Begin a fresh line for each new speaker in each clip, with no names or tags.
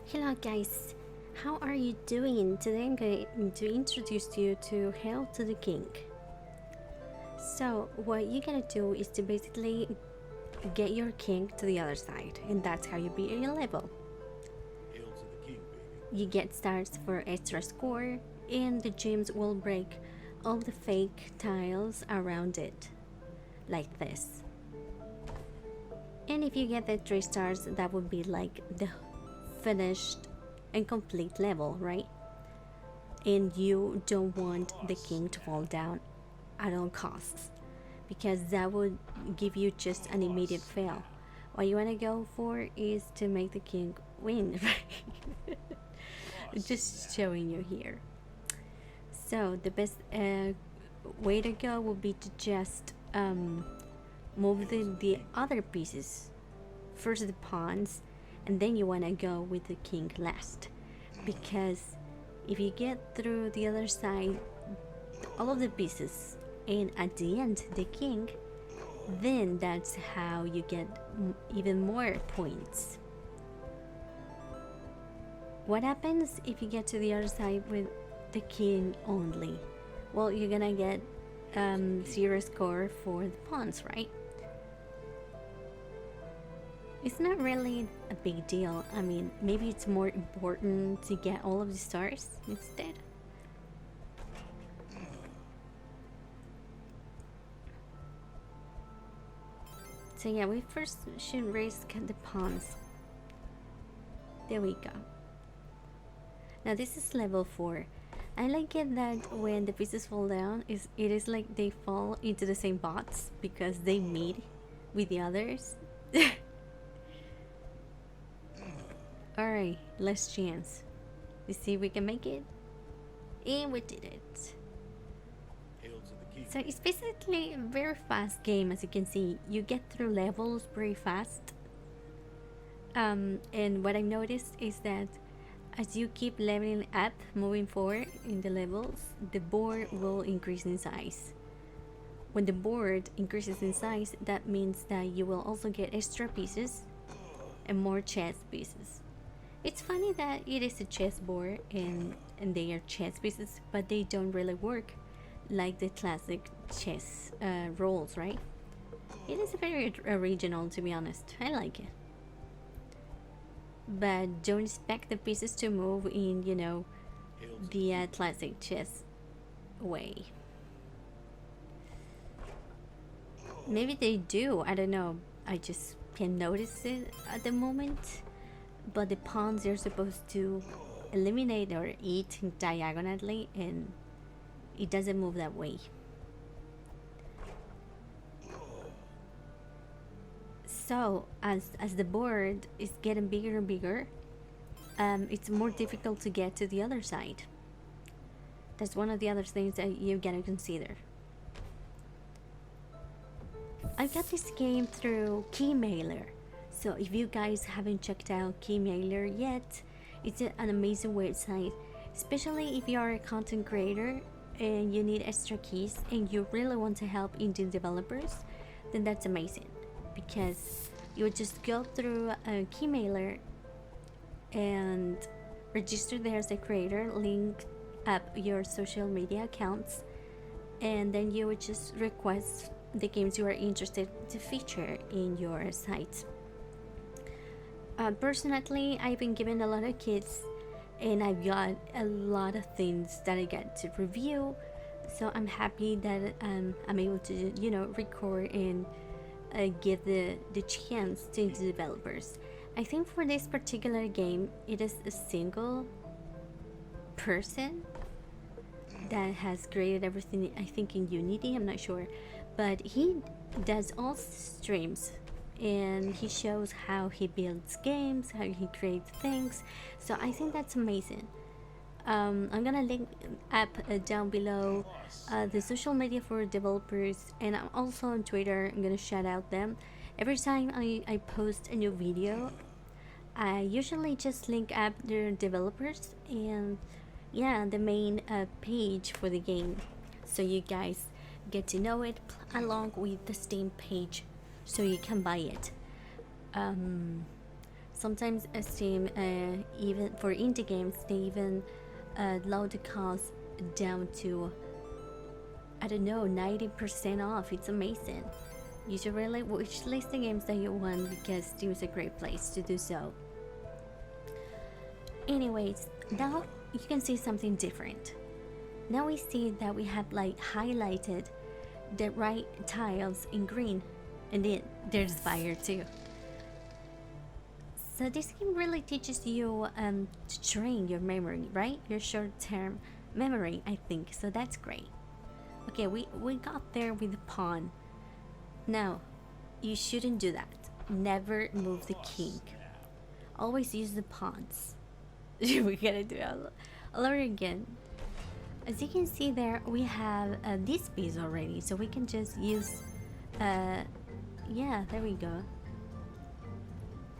Hello guys, how are you doing? Today I'm going to introduce you to Hail to the King. So what you gotta do is to basically get your king to the other side, and that's how you beat your level.
Hail to the king, baby.
You get stars for extra score, and the gems will break all the fake tiles around it, like this. And if you get the 3 stars, that would be like the finished and complete level, right? And you don't want the king to fall down at all costs, because that would give you just an immediate fail. What you want to go for is to make the king win, right? Just showing you here. So the best way to go would be to just move the other pieces, first the pawns, and then you want to go with the king last, because if you get through the other side all of the pieces and at the end the king, then that's how you get even more points. What happens if you get to the other side with the king only? Well, you're gonna get 0 score for the pawns, right? It's not really a big deal. I mean, maybe it's more important to get all of the stars instead. So yeah, we first should risk the pawns. There we go. Now this is level 4. I like it that when the pieces fall down, it is like they fall into the same bots because they meet with the others. Alright, last chance. Let's see if we can make it. And we did it.
Hail to the king.
So it's basically a very fast game, as you can see. You get through levels very fast. And what I noticed is that as you keep leveling up, moving forward in the levels, the board will increase in size. When the board increases in size, that means that you will also get extra pieces and more chess pieces. It's funny that it is a chessboard and they are chess pieces, but they don't really work like the classic chess rolls, right? It is very original, to be honest. I like it. But don't expect the pieces to move in, you know, the classic chess way. Maybe they do, I don't know. I just can't notice it at the moment. But the pawns are supposed to eliminate or eat diagonally, and it doesn't move that way. So as the board is getting bigger and bigger, it's more difficult to get to the other side. That's one of the other things that you gotta consider. I got this game through Keymailer. So if you guys haven't checked out Keymailer yet, it's an amazing website, especially if you are a content creator and you need extra keys and you really want to help indie developers. Then that's amazing, because you would just go through a Keymailer and register there as a creator, link up your social media accounts, and then you would just request the games you are interested to feature in your site. Personally, I've been given a lot of kits and I've got a lot of things that I get to review, so I'm happy that I'm able to, you know, record and give the chance to the developers. I think for this particular game, it is a single person that has created everything, I think in Unity, I'm not sure, but he does all streams and he shows how he builds games, how he creates things. So I think that's amazing. I'm gonna link up down below the social media for developers, and I'm also on Twitter. I'm gonna shout out them every time I post a new video. I usually just link up their developers and yeah, the main page for the game, so you guys get to know it along with the Steam page, so you can buy it. Sometimes Steam, even for indie games, they even lower the cost down to, I don't know, 90% off. It's amazing. You should really wish list the games that you want because Steam is a great place to do so. Anyways, now you can see something different. Now we see that we have like highlighted the right tiles in green, and then there's fire too. So this game really teaches you to train your memory, right? Your short-term memory, I think. So that's great. Okay, we got there with the pawn. Now, you shouldn't do that. Never move the king. Always use the pawns. We gotta do it all over again. As you can see there, we have this piece already, so we can just use, yeah, there we go.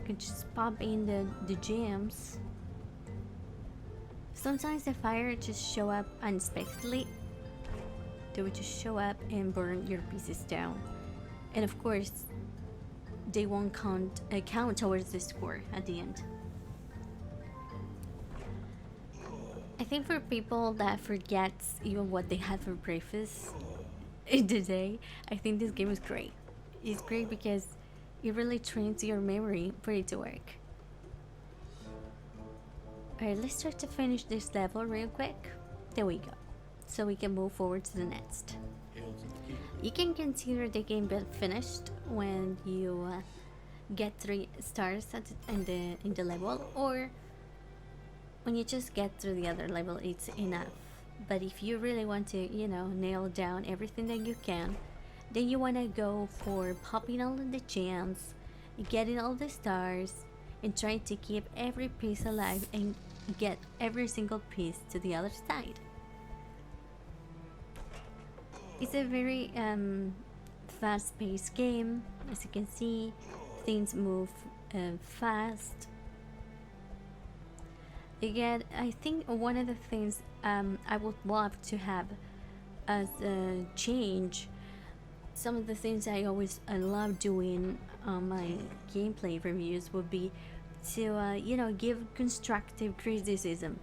You can just pop in the gems. Sometimes the fire just show up unexpectedly. They would just show up and burn your pieces down. And of course, they won't count towards the score at the end. I think for people that forgets even what they had for breakfast in the day, I think this game is great. It's great because it really trains your memory for it to work. Alright, let's try to finish this level real quick. There we go. So we can move forward to the next. You can consider the game finished when you get 3 stars in the level, or when you just get through the other level, it's enough. But if you really want to, you know, nail down everything that you can, then you want to go for popping all of the gems, getting all the stars, and trying to keep every piece alive and get every single piece to the other side. It's a very fast-paced game. As you can see, things move fast. Again, I think one of the things I would love to have as a change, some of the things I love doing on my gameplay reviews would be to you know, give constructive criticism.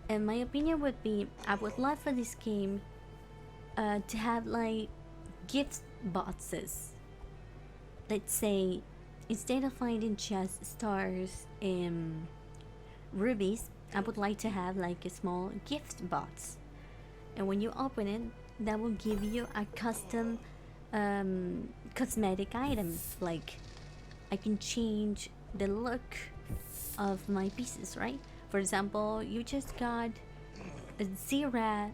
And my opinion would be, I would love for this game to have like gift boxes. Let's say instead of finding just stars and rubies, I would like to have like a small gift box, and when you open it, that will give you a custom cosmetic item. Like, I can change the look of my pieces, right? For example, you just got a Zira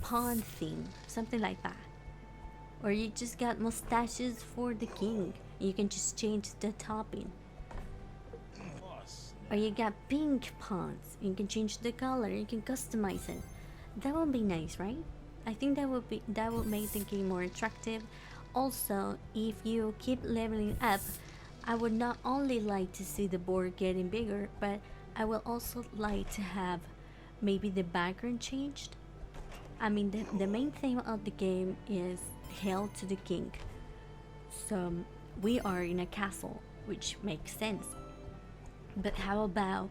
pawn theme, something like that. Or you just got mustaches for the king, you can just change the topping. Or you got pink pawns, you can change the color, you can customize it. That would be nice, right? I think that would make the game more attractive. Also, if you keep leveling up, I would not only like to see the board getting bigger, but I will also like to have maybe the background changed. I mean, the main theme of the game is Hail to the King. So we are in a castle, which makes sense. But how about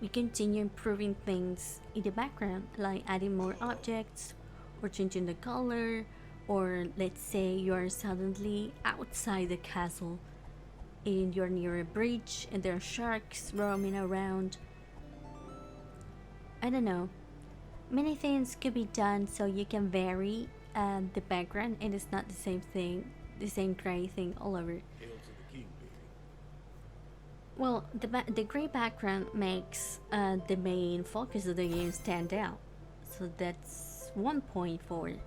we continue improving things in the background, like adding more objects, or changing the color, or let's say you are suddenly outside the castle and you're near a bridge and there are sharks roaming around. I don't know. Many things could be done so you can vary the background and it's not the same thing, the same gray thing all over. Well, the gray background makes the main focus of the game stand out. So that's one point for it.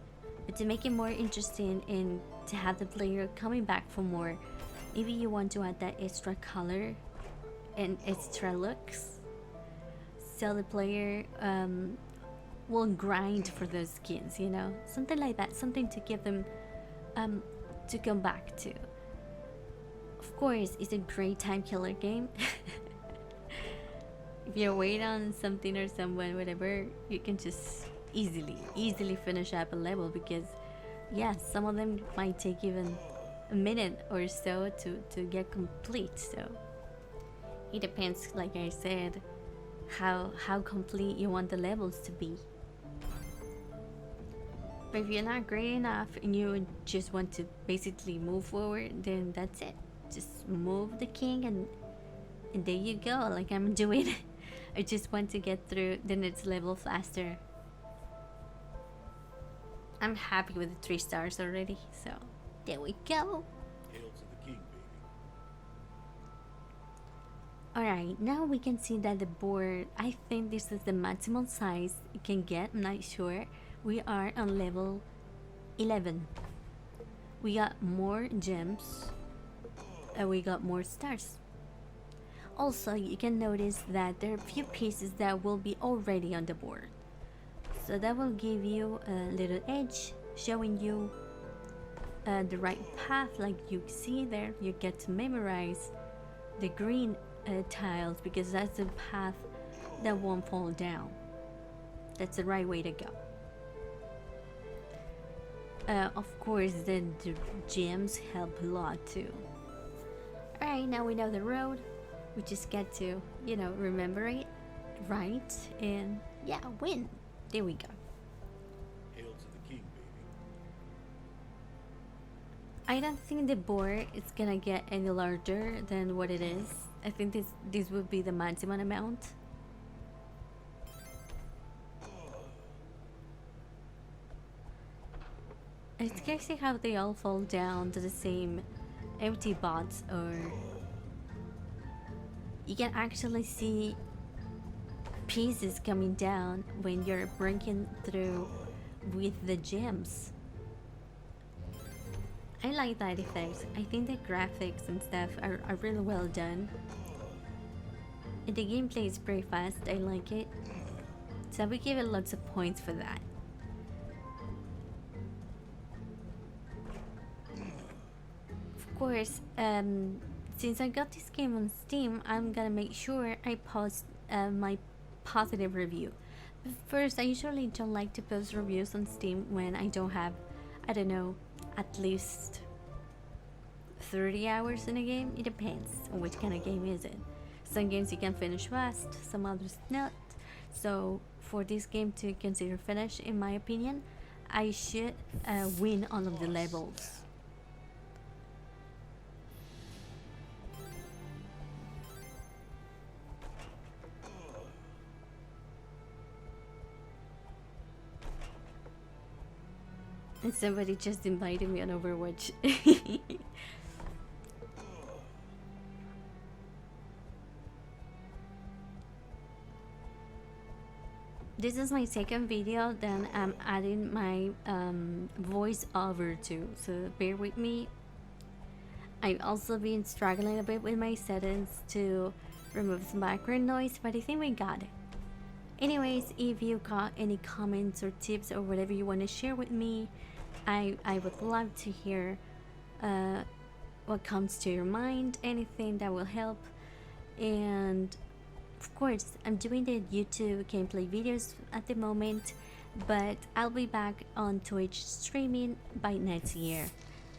But to make it more interesting and to have the player coming back for more, maybe you want to add that extra color and extra looks. So the player will grind for those skins, you know? Something like that, something to give them to come back to. Of course, it's a great time killer game. If you wait on something or someone, whatever, you can just easily finish up a level, because yeah, some of them might take even a minute or so to get complete. So it depends, like I said, how complete you want the levels to be. But if you're not great enough and you just want to basically move forward, then that's it. Just move the king and there you go, like I'm doing. I just want to get through the next level faster. I'm happy with the 3 stars already, so there we go.
Hail to the king, baby.
Alright, now we can see that the board, I think this is the maximum size it can get, I'm not sure. We are on level 11. We got more gems and we got more stars. Also, you can notice that there are a few pieces that will be already on the board. So that will give you a little edge, showing you the right path. Like you see there, you get to memorize the green tiles because that's the path that won't fall down. That's the right way to go. Of course, the gems help a lot too. Alright, now we know the road. We just get to, you know, remember it, right? And yeah, win. There we go.
Hail to the king, baby.
I don't think the board is gonna get any larger than what it is. I think this would be the maximum amount. It's crazy how they all fall down to the same empty bots, or you can actually see pieces coming down when you're breaking through with the gems. I like that effect. I think the graphics and stuff are really well done. And the gameplay is pretty fast, I like it. So we give it lots of points for that. Of course, since I got this game on Steam, I'm gonna make sure I post my positive review. But first, I usually don't like to post reviews on Steam when I don't have, I don't know, at least 30 hours in a game. It depends on which kind of game is it. Some games you can finish fast, some others not. So for this game to consider finish, in my opinion, I should win all of the levels. And somebody just invited me on Overwatch. This is my second video that I'm adding my voice over to, so bear with me. I've also been struggling a bit with my settings to remove some background noise, but I think we got it. Anyways, if you got any comments or tips or whatever you want to share with me, I would love to hear what comes to your mind, anything that will help. And of course, I'm doing the YouTube gameplay videos at the moment, but I'll be back on Twitch streaming by next year.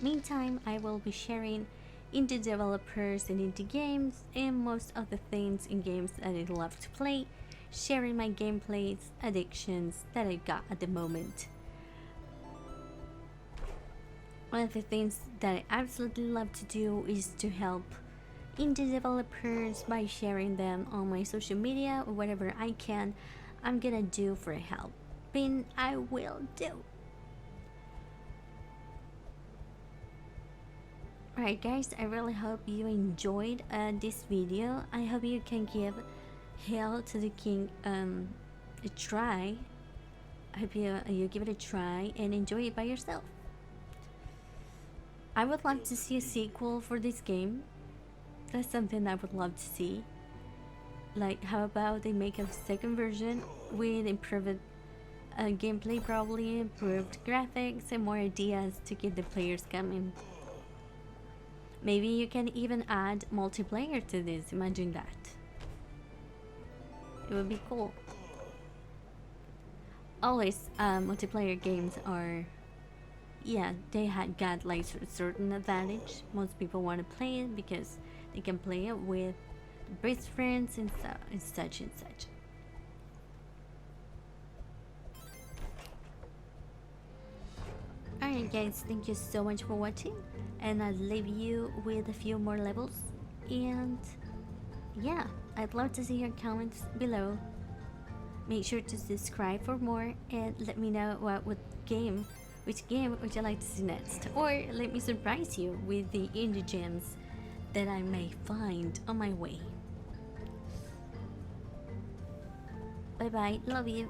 Meantime, I will be sharing indie developers and indie games and most of the things in games that I love to play, sharing my gameplays, addictions that I got at the moment. One of the things that I absolutely love to do is to help indie developers by sharing them on my social media or whatever I can. I'm gonna do for helping. I will do. Alright guys, I really hope you enjoyed this video. I hope you can give Hail to the King a try. I hope you give it a try and enjoy it by yourself. I would love to see a sequel for this game. That's something I would love to see. Like, how about they make a second version with improved gameplay, probably improved graphics and more ideas to keep the players coming. Maybe you can even add multiplayer to this. Imagine that. It would be cool. Always multiplayer games are yeah, they had got like a certain advantage. Most people want to play it because they can play it with best friends and, and such and such. Alright guys, thank you so much for watching, and I'll leave you with a few more levels, and yeah, I'd love to see your comments below. Make sure to subscribe for more, and let me know which game would you like to see next, or let me surprise you with the indie gems that I may find on my way. Bye bye, love you.